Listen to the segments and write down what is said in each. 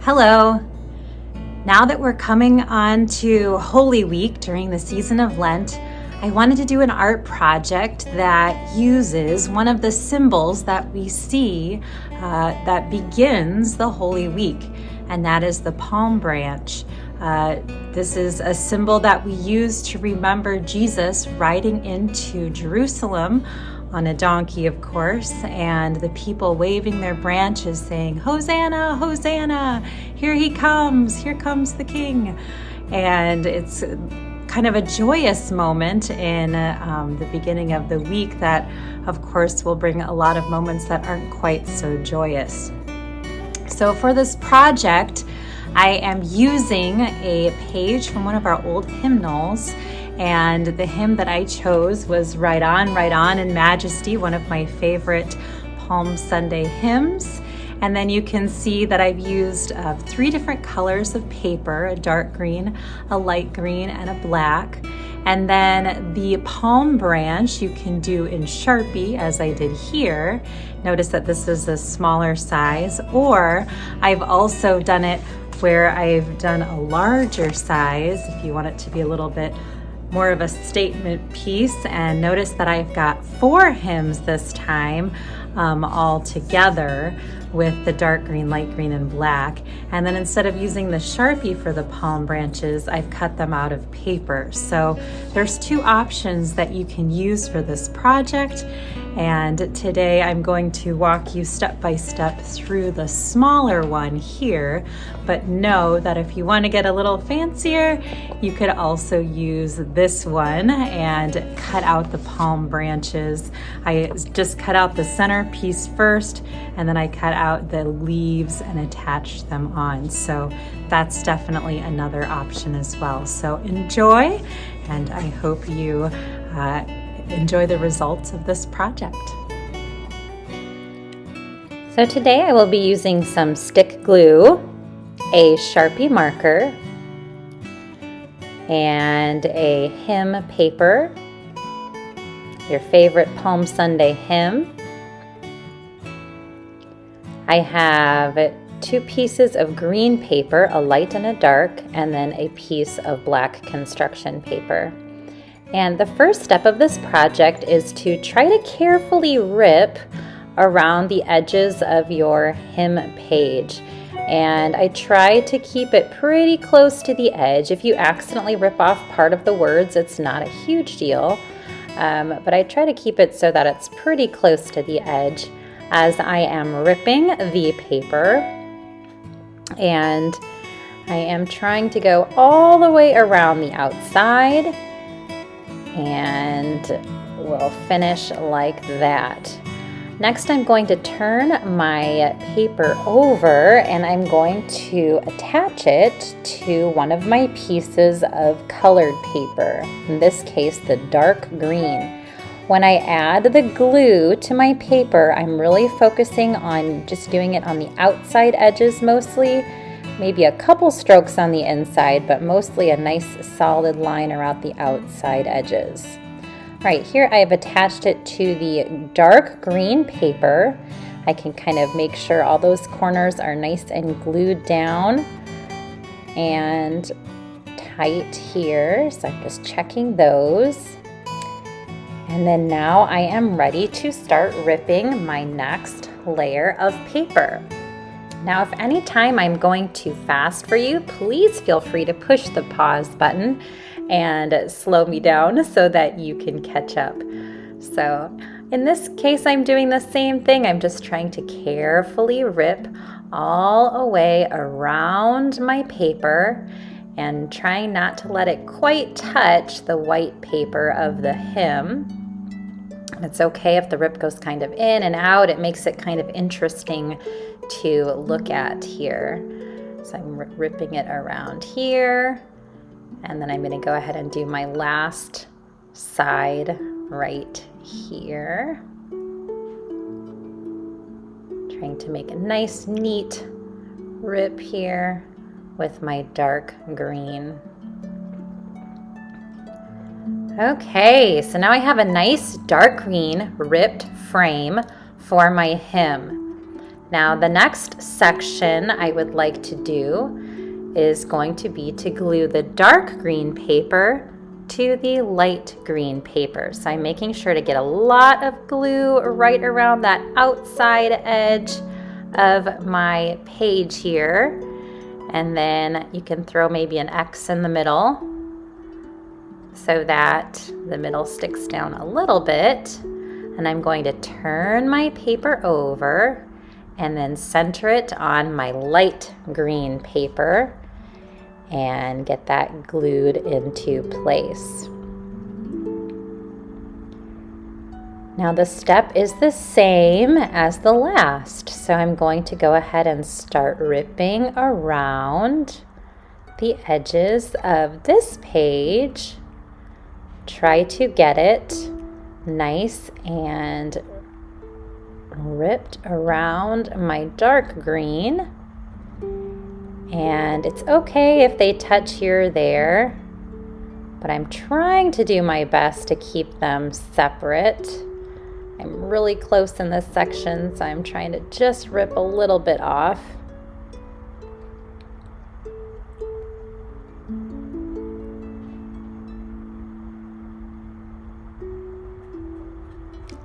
Hello. Now that we're coming on to Holy Week during the season of Lent, I wanted to do an art project that uses one of the symbols that we see that begins the Holy Week, and that is the palm branch. This is a symbol that we use to remember Jesus riding into Jerusalem on a donkey, of course, and the people waving their branches saying, "Hosanna, Hosanna, here he comes, here comes the King." And it's kind of a joyous moment in the beginning of the week that, of course, will bring a lot of moments that aren't quite so joyous. So for this project, I am using a page from one of our old hymnals, and the hymn that I chose was Ride On in Majesty, one of my favorite Palm Sunday hymns. And then you can see that I've used 3 different colors of paper, a dark green, a light green, and a black. And then the palm branch you can do in Sharpie, as I did here. Notice that this is a smaller size, or I've also done it where I've done a larger size if you want it to be a little bit more of a statement piece. And notice that I've got 4 hymns this time all together with the dark green, light green, and black. And then instead of using the Sharpie for the palm branches, I've cut them out of paper. So there's 2 options that you can use for this project. And today I'm going to walk you step by step through the smaller one here, but know that if you want to get a little fancier, you could also use this one and cut out the palm branches. I just cut out the center piece first, and then I cut out the leaves and attached them on. So that's definitely another option as well. So enjoy, and I hope you enjoy the results of this project. So today I will be using some stick glue, a Sharpie marker, and a hymn paper, your favorite Palm Sunday hymn. I have 2 pieces of green paper, a light and a dark, and then a piece of black construction paper. And the first step of this project is to try to carefully rip around the edges of your hymn page. And I try to keep it pretty close to the edge. If you accidentally rip off part of the words, it's not a huge deal. But I try to keep it so that it's pretty close to the edge as I am ripping the paper. And I am trying to go all the way around the outside, and we'll finish like that. Next, I'm going to turn my paper over, and I'm going to attach it to one of my pieces of colored paper, in this case the dark green. When I add the glue to my paper, I'm really focusing on just doing it on the outside edges mostly, maybe a couple strokes on the inside, but mostly a nice solid line around the outside edges. Right here I have attached it to the dark green paper. I can kind of make sure all those corners are nice and glued down and tight here. So I'm just checking those. And then now I am ready to start ripping my next layer of paper. Now, if any time I'm going too fast for you, please feel free to push the pause button and slow me down so that you can catch up. So in this case, I'm doing the same thing. I'm just trying to carefully rip all the way around my paper and trying not to let it quite touch the white paper of the hymn. It's okay if the rip goes kind of in and out. It makes it kind of interesting to look at here. So I'm ripping it around here, and then I'm going to go ahead and do my last side right here. Trying to make a nice neat rip here with my dark green. Okay, so now I have a nice dark green ripped frame for my hymn. Now the next section I would like to do is going to be to glue the dark green paper to the light green paper. So I'm making sure to get a lot of glue right around that outside edge of my page here. And then you can throw maybe an X in the middle so that the middle sticks down a little bit. And I'm going to turn my paper over and then center it on my light green paper and get that glued into place. Now the step is the same as the last, so I'm going to go ahead and start ripping around the edges of this page. Try to get it nice and ripped around my dark green. And it's okay if they touch here or there, but I'm trying to do my best to keep them separate. I'm really close in this section, so I'm trying to just rip a little bit off.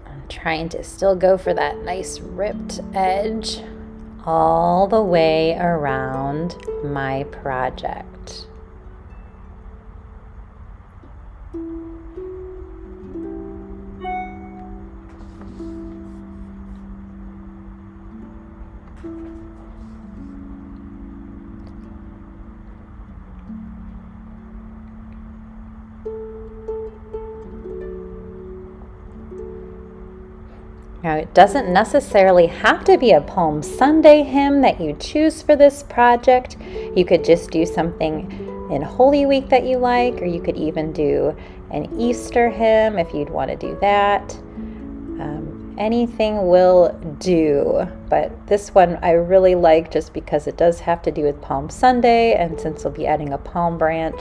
I'm trying to still go for that nice ripped edge all the way around my project. Now, it doesn't necessarily have to be a Palm Sunday hymn that you choose for this project. You could just do something in Holy Week that you like, or you could even do an Easter hymn if you'd want to do that. Anything will do, but this one I really like just because it does have to do with Palm Sunday, and since we'll be adding a palm branch,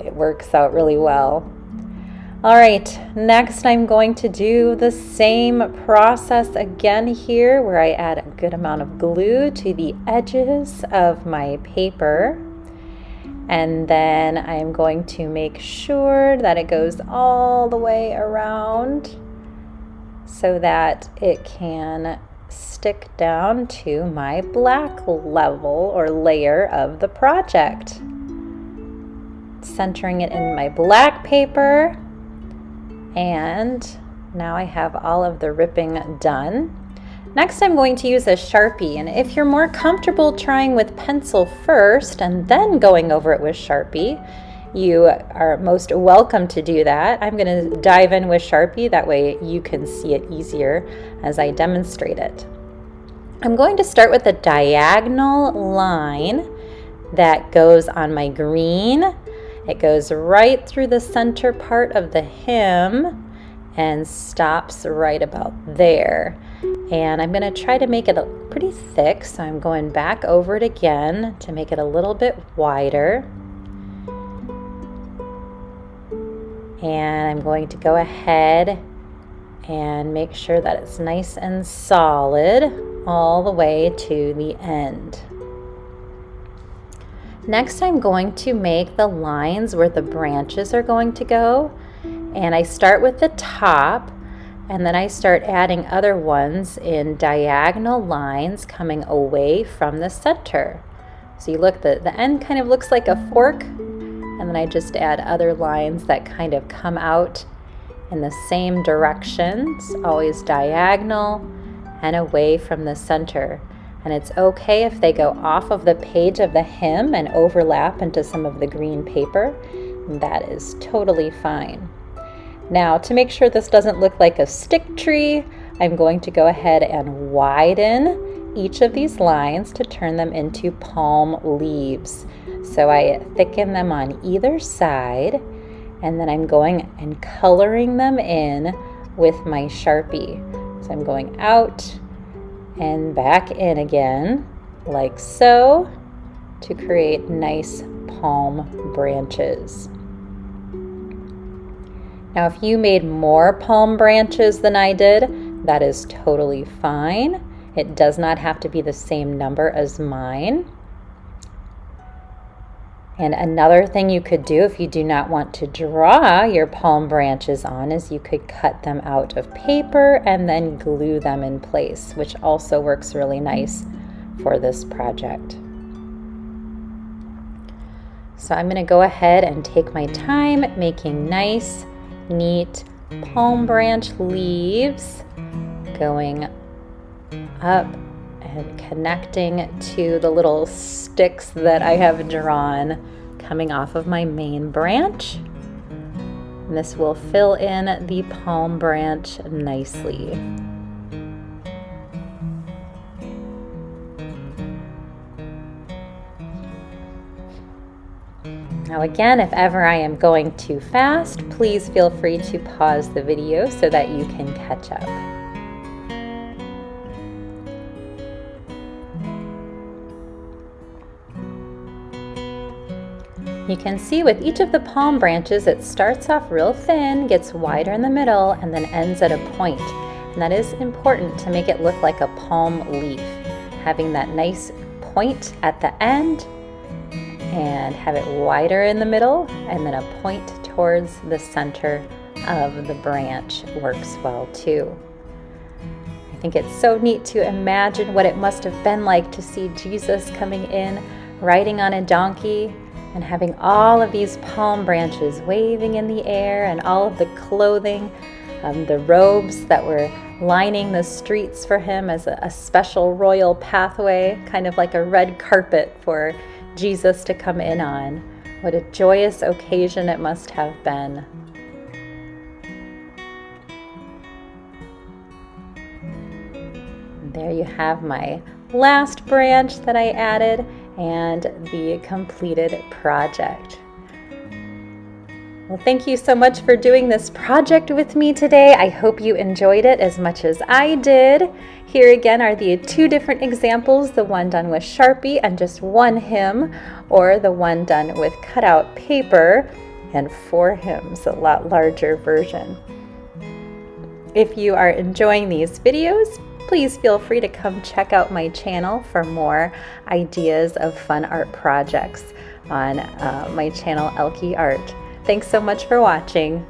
it works out really well. All right, next I'm going to do the same process again here, where I add a good amount of glue to the edges of my paper. And then I'm going to make sure that it goes all the way around so that it can stick down to my black level or layer of the project. Centering it in my black paper. And now I have all of the ripping done. Next, I'm going to use a Sharpie, and if you're more comfortable trying with pencil first and then going over it with Sharpie, you are most welcome to do that. I'm going to dive in with Sharpie, that way you can see it easier as I demonstrate it. I'm going to start with a diagonal line that goes on my green. It goes right through the center part of the hymn and stops right about there. And I'm going to try to make it pretty thick, so I'm going back over it again to make it a little bit wider. And I'm going to go ahead and make sure that it's nice and solid all the way to the end. Next, I'm going to make the lines where the branches are going to go, and I start with the top, and then I start adding other ones in diagonal lines coming away from the center. So you look, the end kind of looks like a fork, and then I just add other lines that kind of come out in the same directions, always diagonal and away from the center. And it's okay if they go off of the page of the hymn and overlap into some of the green paper. That is totally fine. Now, to make sure this doesn't look like a stick tree, I'm going to go ahead and widen each of these lines to turn them into palm leaves. So I thicken them on either side, and then I'm going and coloring them in with my Sharpie. So I'm going out and back in again, like so, to create nice palm branches. Now, if you made more palm branches than I did, that is totally fine. It does not have to be the same number as mine. And another thing you could do if you do not want to draw your palm branches on is you could cut them out of paper and then glue them in place, which also works really nice for this project. So I'm going to go ahead and take my time making nice, neat palm branch leaves, going up and connecting to the little sticks that I have drawn coming off of my main branch. And this will fill in the palm branch nicely. Now again, if ever I am going too fast, please feel free to pause the video so that you can catch up. You can see with each of the palm branches, it starts off real thin, gets wider in the middle, and then ends at a point. And that is important to make it look like a palm leaf. Having that nice point at the end, and have it wider in the middle, and then a point towards the center of the branch works well too. I think it's so neat to imagine what it must have been like to see Jesus coming in, riding on a donkey, and having all of these palm branches waving in the air, and all of the clothing, the robes that were lining the streets for him as a special royal pathway, kind of like a red carpet for Jesus to come in on. What a joyous occasion it must have been. There you have my last branch that I added and the completed project. Well, thank you so much for doing this project with me today. I hope you enjoyed it as much as I did. Here again are the two different examples, the one done with Sharpie and just one hymn, or the one done with cutout paper and 4 hymns, a lot larger version. If you are enjoying these videos, please feel free to come check out my channel for more ideas of fun art projects on my channel, Elke Art. Thanks so much for watching.